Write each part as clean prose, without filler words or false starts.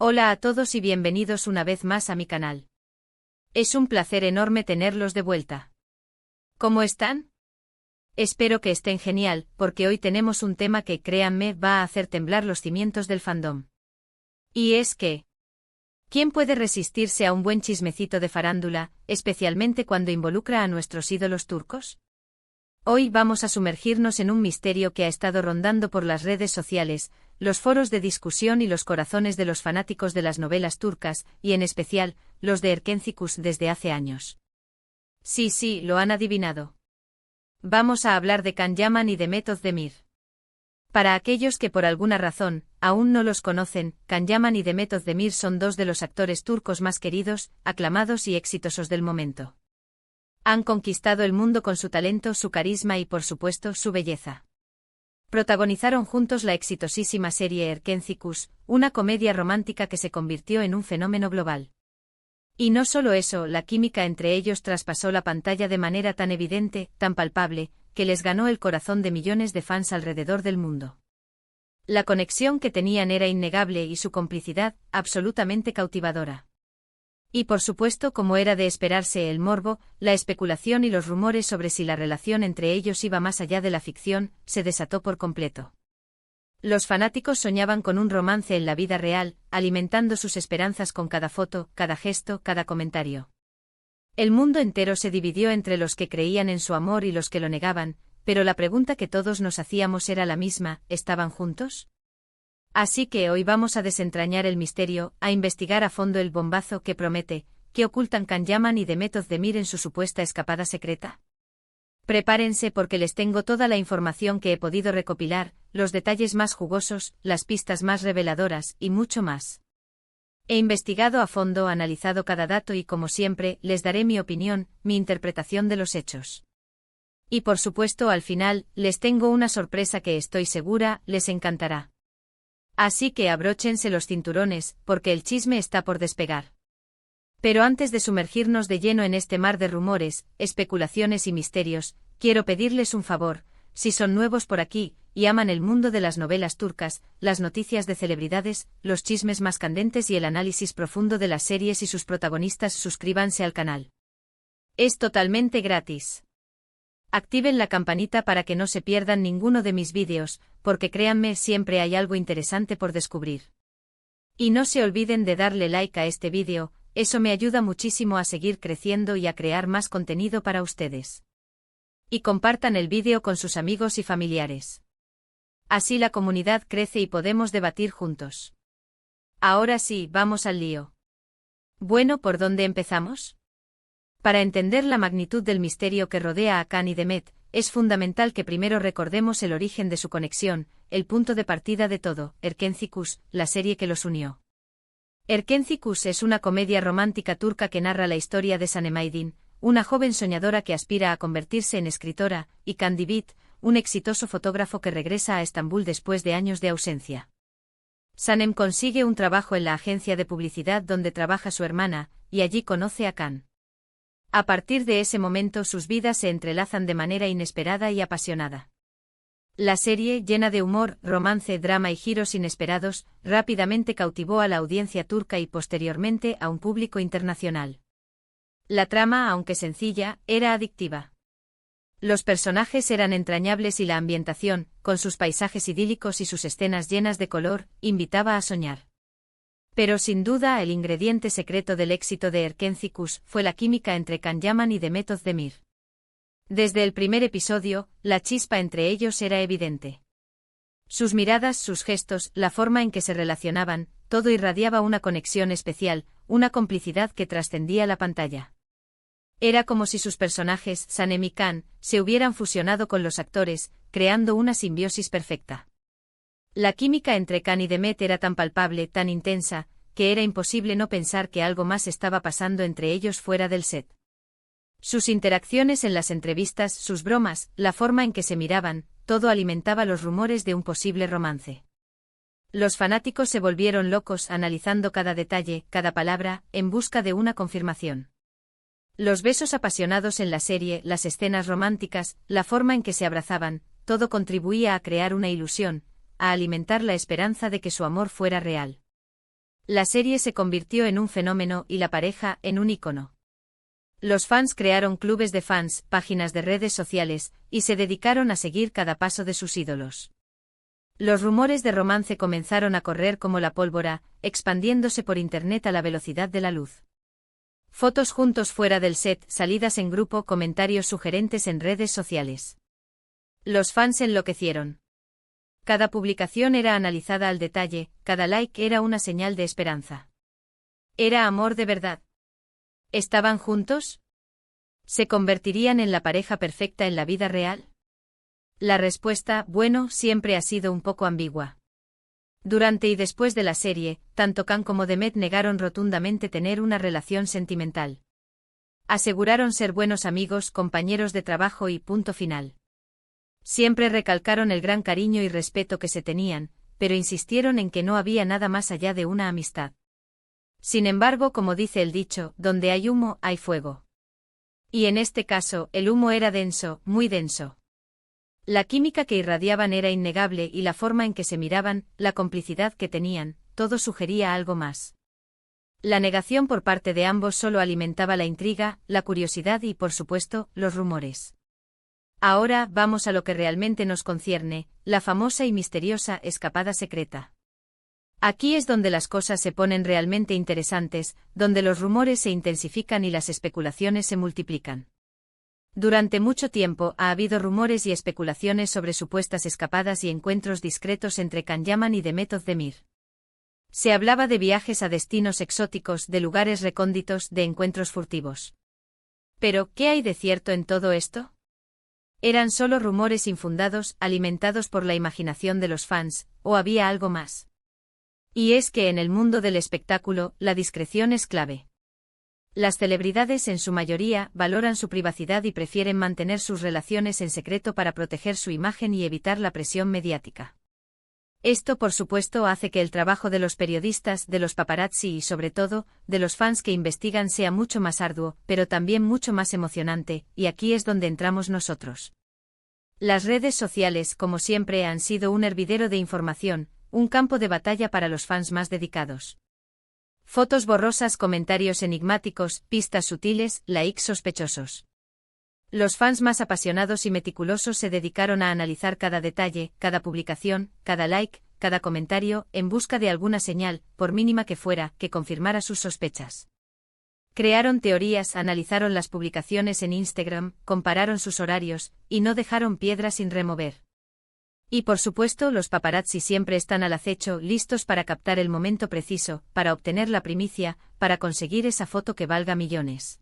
Hola a todos y bienvenidos una vez más a mi canal. Es un placer enorme tenerlos de vuelta. ¿Cómo están? Espero que estén genial, porque hoy tenemos un tema que, créanme, va a hacer temblar los cimientos del fandom. Y es que, ¿quién puede resistirse a un buen chismecito de farándula, especialmente cuando involucra a nuestros ídolos turcos? Hoy vamos a sumergirnos en un misterio que ha estado rondando por las redes sociales, los foros de discusión y los corazones de los fanáticos de las novelas turcas, y en especial, los de Erkenci desde hace años. Sí, lo han adivinado. Vamos a hablar de Can Yaman y de Mehmet Özdemir. Para aquellos que por alguna razón aún no los conocen, Can Yaman y Mehmet Özdemir son dos de los actores turcos más queridos, aclamados y exitosos del momento. Han conquistado el mundo con su talento, su carisma y, por supuesto, su belleza. Protagonizaron juntos la exitosísima serie Erkenci, una comedia romántica que se convirtió en un fenómeno global. Y no solo eso, la química entre ellos traspasó la pantalla de manera tan evidente, tan palpable, que les ganó el corazón de millones de fans alrededor del mundo. La conexión que tenían era innegable y su complicidad, absolutamente cautivadora. Y por supuesto, como era de esperarse, el morbo, la especulación y los rumores sobre si la relación entre ellos iba más allá de la ficción, se desató por completo. Los fanáticos soñaban con un romance en la vida real, alimentando sus esperanzas con cada foto, cada gesto, cada comentario. El mundo entero se dividió entre los que creían en su amor y los que lo negaban, pero la pregunta que todos nos hacíamos era la misma: ¿estaban juntos? Así que hoy vamos a desentrañar el misterio, a investigar a fondo el bombazo que promete, que ocultan Can Yaman y Mehmet Özdemir en su supuesta escapada secreta. Prepárense porque les tengo toda la información que he podido recopilar, los detalles más jugosos, las pistas más reveladoras y mucho más. He investigado a fondo, analizado cada dato y, como siempre, les daré mi opinión, mi interpretación de los hechos. Y por supuesto, al final, les tengo una sorpresa que estoy segura les encantará. Así que abróchense los cinturones, porque el chisme está por despegar. Pero antes de sumergirnos de lleno en este mar de rumores, especulaciones y misterios, quiero pedirles un favor: si son nuevos por aquí, y aman el mundo de las novelas turcas, las noticias de celebridades, los chismes más candentes y el análisis profundo de las series y sus protagonistas, suscríbanse al canal. Es totalmente gratis. Activen la campanita para que no se pierdan ninguno de mis vídeos, porque créanme, siempre hay algo interesante por descubrir. Y no se olviden de darle like a este vídeo, eso me ayuda muchísimo a seguir creciendo y a crear más contenido para ustedes. Y compartan el vídeo con sus amigos y familiares. Así la comunidad crece y podemos debatir juntos. Ahora sí, vamos al lío. Bueno, ¿por dónde empezamos? Para entender la magnitud del misterio que rodea a Can y Mehmet, es fundamental que primero recordemos el origen de su conexión, el punto de partida de todo: Erkenci, la serie que los unió. Erkenci es una comedia romántica turca que narra la historia de Sanem Aydin, una joven soñadora que aspira a convertirse en escritora, y Can Divit, un exitoso fotógrafo que regresa a Estambul después de años de ausencia. Sanem consigue un trabajo en la agencia de publicidad donde trabaja su hermana, y allí conoce a Can. A partir de ese momento sus vidas se entrelazan de manera inesperada y apasionada. La serie, llena de humor, romance, drama y giros inesperados, rápidamente cautivó a la audiencia turca y posteriormente a un público internacional. La trama, aunque sencilla, era adictiva. Los personajes eran entrañables y la ambientación, con sus paisajes idílicos y sus escenas llenas de color, invitaba a soñar. Pero sin duda el ingrediente secreto del éxito de Erkenci fue la química entre Can Yaman y Mehmet Özdemir. Desde el primer episodio, la chispa entre ellos era evidente. Sus miradas, sus gestos, la forma en que se relacionaban, todo irradiaba una conexión especial, una complicidad que trascendía la pantalla. Era como si sus personajes, Sanem y Can, se hubieran fusionado con los actores, creando una simbiosis perfecta. La química entre Can y Mehmet era tan palpable, tan intensa, que era imposible no pensar que algo más estaba pasando entre ellos fuera del set. Sus interacciones en las entrevistas, sus bromas, la forma en que se miraban, todo alimentaba los rumores de un posible romance. Los fanáticos se volvieron locos analizando cada detalle, cada palabra, en busca de una confirmación. Los besos apasionados en la serie, las escenas románticas, la forma en que se abrazaban, todo contribuía a crear una ilusión, a alimentar la esperanza de que su amor fuera real. La serie se convirtió en un fenómeno y la pareja en un ícono. Los fans crearon clubes de fans, páginas de redes sociales, y se dedicaron a seguir cada paso de sus ídolos. Los rumores de romance comenzaron a correr como la pólvora, expandiéndose por internet a la velocidad de la luz. Fotos juntos fuera del set, salidas en grupo, comentarios sugerentes en redes sociales. Los fans enloquecieron. Cada publicación era analizada al detalle, cada like era una señal de esperanza. ¿Era amor de verdad? ¿Estaban juntos? ¿Se convertirían en la pareja perfecta en la vida real? La respuesta, bueno, siempre ha sido un poco ambigua. Durante y después de la serie, tanto Kang como Demet negaron rotundamente tener una relación sentimental. Aseguraron ser buenos amigos, compañeros de trabajo y punto final. Siempre recalcaron el gran cariño y respeto que se tenían, pero insistieron en que no había nada más allá de una amistad. Sin embargo, como dice el dicho, donde hay humo, hay fuego. Y en este caso, el humo era denso, muy denso. La química que irradiaban era innegable y la forma en que se miraban, la complicidad que tenían, todo sugería algo más. La negación por parte de ambos solo alimentaba la intriga, la curiosidad y, por supuesto, los rumores. Ahora vamos a lo que realmente nos concierne, la famosa y misteriosa escapada secreta. Aquí es donde las cosas se ponen realmente interesantes, donde los rumores se intensifican y las especulaciones se multiplican. Durante mucho tiempo ha habido rumores y especulaciones sobre supuestas escapadas y encuentros discretos entre Can Yaman y Demet Özdemir. Se hablaba de viajes a destinos exóticos, de lugares recónditos, de encuentros furtivos. Pero, ¿qué hay de cierto en todo esto? ¿Eran solo rumores infundados, alimentados por la imaginación de los fans, o había algo más? Y es que en el mundo del espectáculo, la discreción es clave. Las celebridades en su mayoría valoran su privacidad y prefieren mantener sus relaciones en secreto para proteger su imagen y evitar la presión mediática. Esto, por supuesto, hace que el trabajo de los periodistas, de los paparazzi y, sobre todo, de los fans que investigan sea mucho más arduo, pero también mucho más emocionante, y aquí es donde entramos nosotros. Las redes sociales, como siempre, han sido un hervidero de información, un campo de batalla para los fans más dedicados. Fotos borrosas, comentarios enigmáticos, pistas sutiles, likes sospechosos. Los fans más apasionados y meticulosos se dedicaron a analizar cada detalle, cada publicación, cada like, cada comentario, en busca de alguna señal, por mínima que fuera, que confirmara sus sospechas. Crearon teorías, analizaron las publicaciones en Instagram, compararon sus horarios, y no dejaron piedra sin remover. Y por supuesto, los paparazzi siempre están al acecho, listos para captar el momento preciso, para obtener la primicia, para conseguir esa foto que valga millones.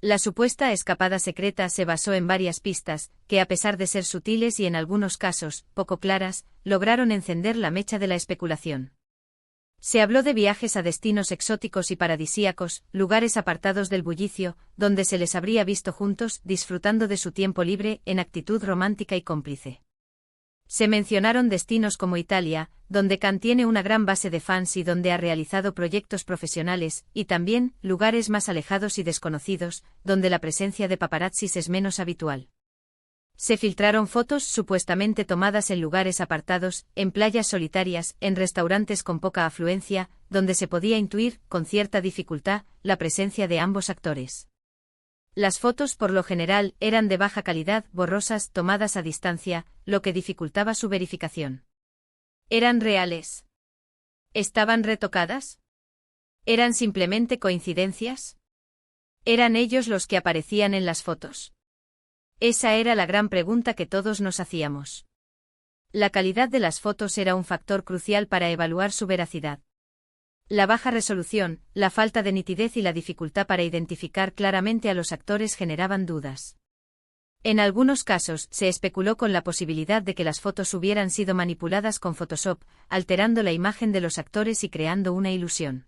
La supuesta escapada secreta se basó en varias pistas, que a pesar de ser sutiles y en algunos casos, poco claras, lograron encender la mecha de la especulación. Se habló de viajes a destinos exóticos y paradisíacos, lugares apartados del bullicio, donde se les habría visto juntos, disfrutando de su tiempo libre, en actitud romántica y cómplice. Se mencionaron destinos como Italia, donde Can tiene una gran base de fans y donde ha realizado proyectos profesionales, y también, lugares más alejados y desconocidos, donde la presencia de paparazzis es menos habitual. Se filtraron fotos supuestamente tomadas en lugares apartados, en playas solitarias, en restaurantes con poca afluencia, donde se podía intuir, con cierta dificultad, la presencia de ambos actores. Las fotos por lo general eran de baja calidad, borrosas, tomadas a distancia, lo que dificultaba su verificación. ¿Eran reales? ¿Estaban retocadas? ¿Eran simplemente coincidencias? ¿Eran ellos los que aparecían en las fotos? Esa era la gran pregunta que todos nos hacíamos. La calidad de las fotos era un factor crucial para evaluar su veracidad. La baja resolución, la falta de nitidez y la dificultad para identificar claramente a los actores generaban dudas. En algunos casos, se especuló con la posibilidad de que las fotos hubieran sido manipuladas con Photoshop, alterando la imagen de los actores y creando una ilusión.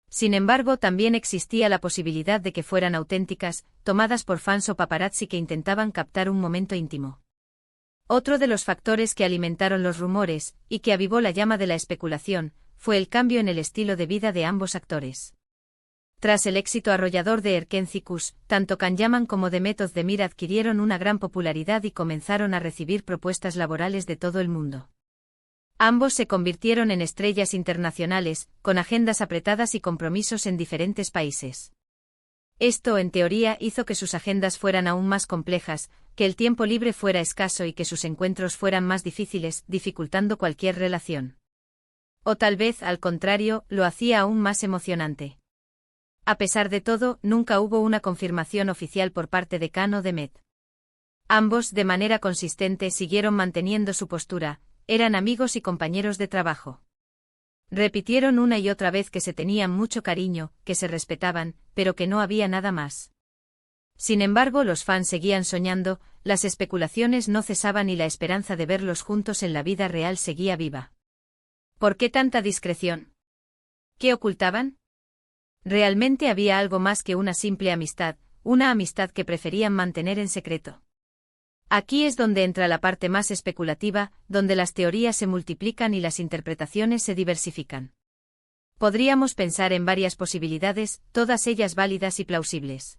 Sin embargo, también existía la posibilidad de que fueran auténticas, tomadas por fans o paparazzi que intentaban captar un momento íntimo. Otro de los factores que alimentaron los rumores, y que avivó la llama de la especulación, fue el cambio en el estilo de vida de ambos actores. Tras el éxito arrollador de Erken Cikus, tanto Can Yaman como Demet Özdemir adquirieron una gran popularidad y comenzaron a recibir propuestas laborales de todo el mundo. Ambos se convirtieron en estrellas internacionales, con agendas apretadas y compromisos en diferentes países. Esto, en teoría, hizo que sus agendas fueran aún más complejas, que el tiempo libre fuera escaso y que sus encuentros fueran más difíciles, dificultando cualquier relación. O tal vez, al contrario, lo hacía aún más emocionante. A pesar de todo, nunca hubo una confirmación oficial por parte de Khan o de Met. Ambos, de manera consistente, siguieron manteniendo su postura, eran amigos y compañeros de trabajo. Repitieron una y otra vez que se tenían mucho cariño, que se respetaban, pero que no había nada más. Sin embargo, los fans seguían soñando, las especulaciones no cesaban y la esperanza de verlos juntos en la vida real seguía viva. ¿Por qué tanta discreción? ¿Qué ocultaban? Realmente había algo más que una simple amistad, una amistad que preferían mantener en secreto. Aquí es donde entra la parte más especulativa, donde las teorías se multiplican y las interpretaciones se diversifican. Podríamos pensar en varias posibilidades, todas ellas válidas y plausibles.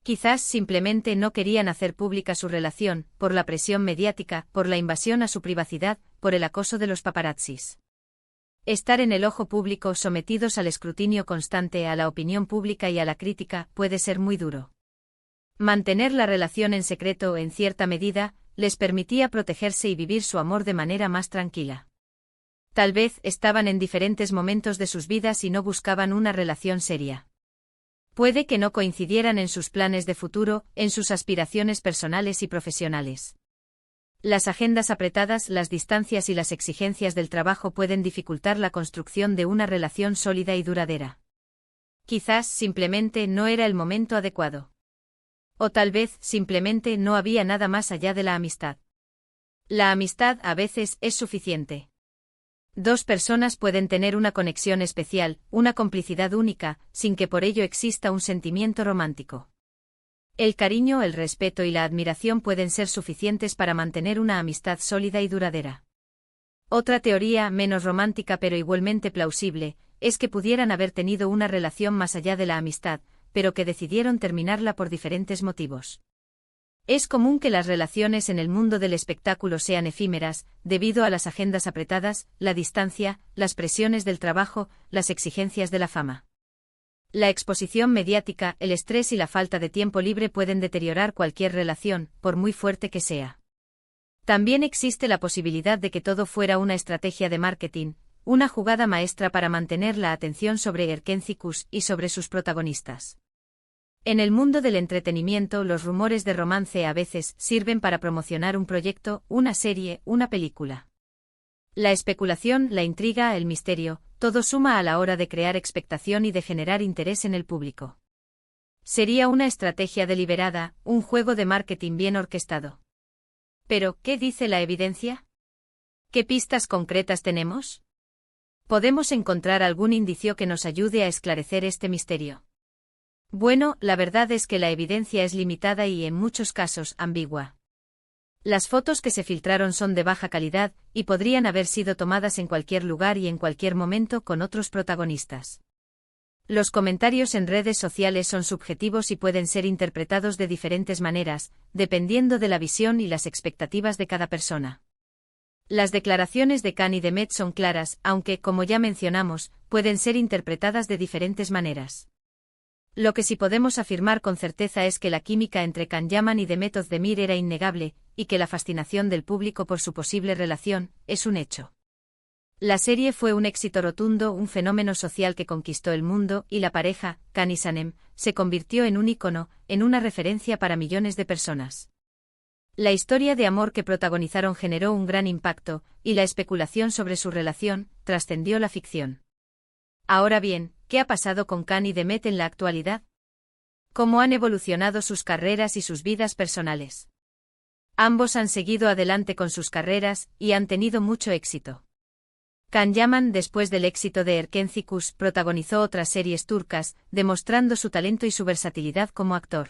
Quizás simplemente no querían hacer pública su relación, por la presión mediática, por la invasión a su privacidad, por el acoso de los paparazzis. Estar en el ojo público sometidos al escrutinio constante, a la opinión pública y a la crítica, puede ser muy duro. Mantener la relación en secreto, en cierta medida, les permitía protegerse y vivir su amor de manera más tranquila. Tal vez estaban en diferentes momentos de sus vidas y no buscaban una relación seria. Puede que no coincidieran en sus planes de futuro, en sus aspiraciones personales y profesionales. Las agendas apretadas, las distancias y las exigencias del trabajo pueden dificultar la construcción de una relación sólida y duradera. Quizás simplemente no era el momento adecuado. O tal vez simplemente no había nada más allá de la amistad. La amistad a veces es suficiente. Dos personas pueden tener una conexión especial, una complicidad única, sin que por ello exista un sentimiento romántico. El cariño, el respeto y la admiración pueden ser suficientes para mantener una amistad sólida y duradera. Otra teoría, menos romántica pero igualmente plausible, es que pudieran haber tenido una relación más allá de la amistad, pero que decidieron terminarla por diferentes motivos. Es común que las relaciones en el mundo del espectáculo sean efímeras, debido a las agendas apretadas, la distancia, las presiones del trabajo, las exigencias de la fama. La exposición mediática, el estrés y la falta de tiempo libre pueden deteriorar cualquier relación, por muy fuerte que sea. También existe la posibilidad de que todo fuera una estrategia de marketing, una jugada maestra para mantener la atención sobre Erkenci-Kuş y sobre sus protagonistas. En el mundo del entretenimiento, los rumores de romance a veces sirven para promocionar un proyecto, una serie, una película. La especulación, la intriga, el misterio, todo suma a la hora de crear expectación y de generar interés en el público. Sería una estrategia deliberada, un juego de marketing bien orquestado. Pero, ¿qué dice la evidencia? ¿Qué pistas concretas tenemos? ¿Podemos encontrar algún indicio que nos ayude a esclarecer este misterio? Bueno, la verdad es que la evidencia es limitada y, en muchos casos, ambigua. Las fotos que se filtraron son de baja calidad, y podrían haber sido tomadas en cualquier lugar y en cualquier momento con otros protagonistas. Los comentarios en redes sociales son subjetivos y pueden ser interpretados de diferentes maneras, dependiendo de la visión y las expectativas de cada persona. Las declaraciones de Khan y de Met son claras, aunque, como ya mencionamos, pueden ser interpretadas de diferentes maneras. Lo que sí podemos afirmar con certeza es que la química entre Can Yaman y Demet Özdemir era innegable, y que la fascinación del público por su posible relación es un hecho. La serie fue un éxito rotundo, un fenómeno social que conquistó el mundo, y la pareja, Khan y Sanem, se convirtió en un ícono, en una referencia para millones de personas. La historia de amor que protagonizaron generó un gran impacto, y la especulación sobre su relación trascendió la ficción. Ahora bien, ¿qué ha pasado con Khan y Demet en la actualidad? ¿Cómo han evolucionado sus carreras y sus vidas personales? Ambos han seguido adelante con sus carreras, y han tenido mucho éxito. Can Yaman, después del éxito de Erkenci-Kuş, protagonizó otras series turcas, demostrando su talento y su versatilidad como actor.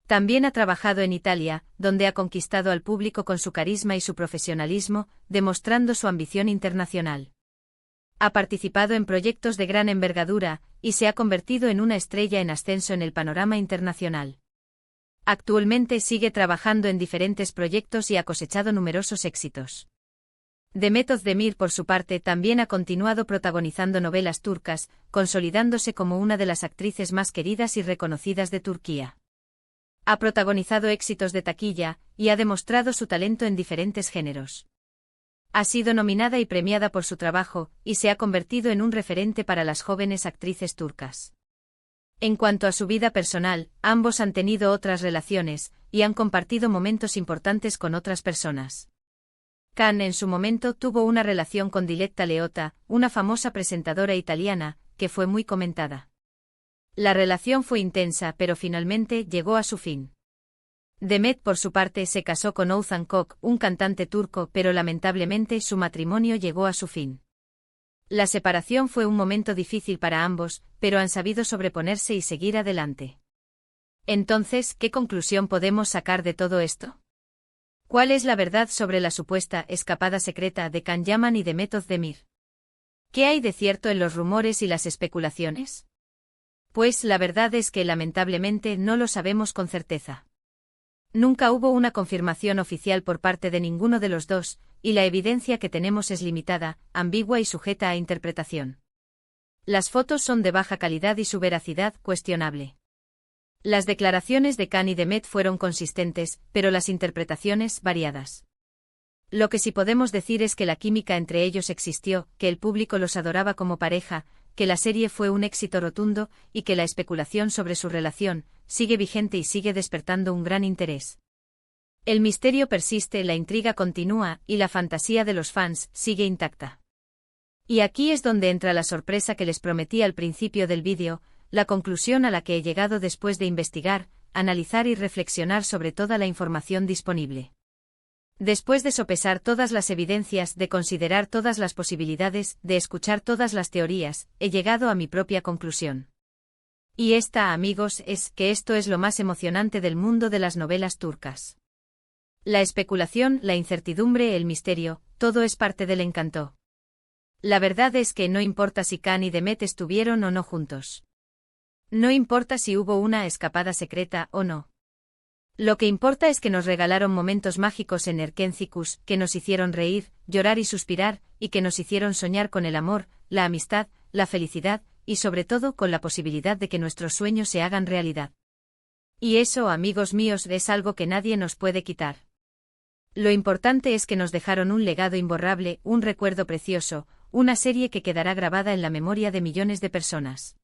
También ha trabajado en Italia, donde ha conquistado al público con su carisma y su profesionalismo, demostrando su ambición internacional. Ha participado en proyectos de gran envergadura, y se ha convertido en una estrella en ascenso en el panorama internacional. Actualmente sigue trabajando en diferentes proyectos y ha cosechado numerosos éxitos. Demet Özdemir, por su parte, también ha continuado protagonizando novelas turcas, consolidándose como una de las actrices más queridas y reconocidas de Turquía. Ha protagonizado éxitos de taquilla, y ha demostrado su talento en diferentes géneros. Ha sido nominada y premiada por su trabajo, y se ha convertido en un referente para las jóvenes actrices turcas. En cuanto a su vida personal, ambos han tenido otras relaciones, y han compartido momentos importantes con otras personas. Can en su momento tuvo una relación con Diletta Leotta, una famosa presentadora italiana, que fue muy comentada. La relación fue intensa, pero finalmente llegó a su fin. Demet, por su parte, se casó con Oğuzhan Koç, un cantante turco, pero lamentablemente su matrimonio llegó a su fin. La separación fue un momento difícil para ambos, pero han sabido sobreponerse y seguir adelante. Entonces, ¿qué conclusión podemos sacar de todo esto? ¿Cuál es la verdad sobre la supuesta escapada secreta de Can Yaman y Demet Özdemir? ¿Qué hay de cierto en los rumores y las especulaciones? Pues la verdad es que lamentablemente no lo sabemos con certeza. Nunca hubo una confirmación oficial por parte de ninguno de los dos, y la evidencia que tenemos es limitada, ambigua y sujeta a interpretación. Las fotos son de baja calidad y su veracidad cuestionable. Las declaraciones de Can y Demet fueron consistentes, pero las interpretaciones variadas. Lo que sí podemos decir es que la química entre ellos existió, que el público los adoraba como pareja, que la serie fue un éxito rotundo, y que la especulación sobre su relación sigue vigente y sigue despertando un gran interés. El misterio persiste, la intriga continúa, y la fantasía de los fans sigue intacta. Y aquí es donde entra la sorpresa que les prometí al principio del vídeo, la conclusión a la que he llegado después de investigar, analizar y reflexionar sobre toda la información disponible. Después de sopesar todas las evidencias, de considerar todas las posibilidades, de escuchar todas las teorías, he llegado a mi propia conclusión. Y esta, amigos, es que esto es lo más emocionante del mundo de las novelas turcas. La especulación, la incertidumbre, el misterio, todo es parte del encanto. La verdad es que no importa si Can y Demet estuvieron o no juntos. No importa si hubo una escapada secreta o no. Lo que importa es que nos regalaron momentos mágicos en Erkencikus, que nos hicieron reír, llorar y suspirar, y que nos hicieron soñar con el amor, la amistad, la felicidad, y sobre todo con la posibilidad de que nuestros sueños se hagan realidad. Y eso, amigos míos, es algo que nadie nos puede quitar. Lo importante es que nos dejaron un legado imborrable, un recuerdo precioso, una serie que quedará grabada en la memoria de millones de personas.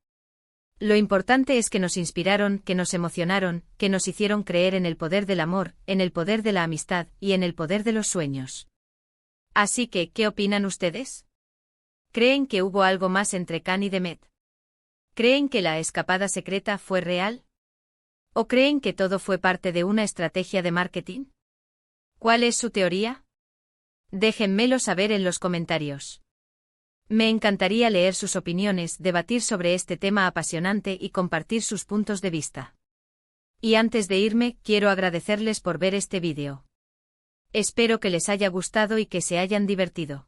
Lo importante es que nos inspiraron, que nos emocionaron, que nos hicieron creer en el poder del amor, en el poder de la amistad y en el poder de los sueños. Así que, ¿qué opinan ustedes? ¿Creen que hubo algo más entre Can y Demet? ¿Creen que la escapada secreta fue real? ¿O creen que todo fue parte de una estrategia de marketing? ¿Cuál es su teoría? Déjenmelo saber en los comentarios. Me encantaría leer sus opiniones, debatir sobre este tema apasionante y compartir sus puntos de vista. Y antes de irme, quiero agradecerles por ver este vídeo. Espero que les haya gustado y que se hayan divertido.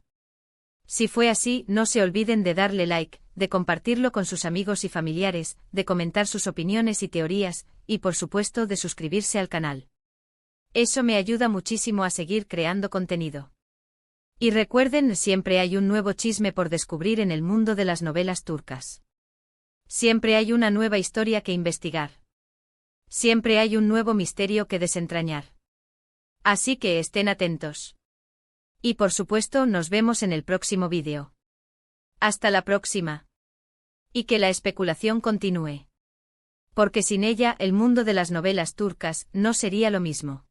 Si fue así, no se olviden de darle like, de compartirlo con sus amigos y familiares, de comentar sus opiniones y teorías, y por supuesto de suscribirse al canal. Eso me ayuda muchísimo a seguir creando contenido. Y recuerden, siempre hay un nuevo chisme por descubrir en el mundo de las novelas turcas. Siempre hay una nueva historia que investigar. Siempre hay un nuevo misterio que desentrañar. Así que estén atentos. Y por supuesto, nos vemos en el próximo vídeo. Hasta la próxima. Y que la especulación continúe. Porque sin ella, el mundo de las novelas turcas no sería lo mismo.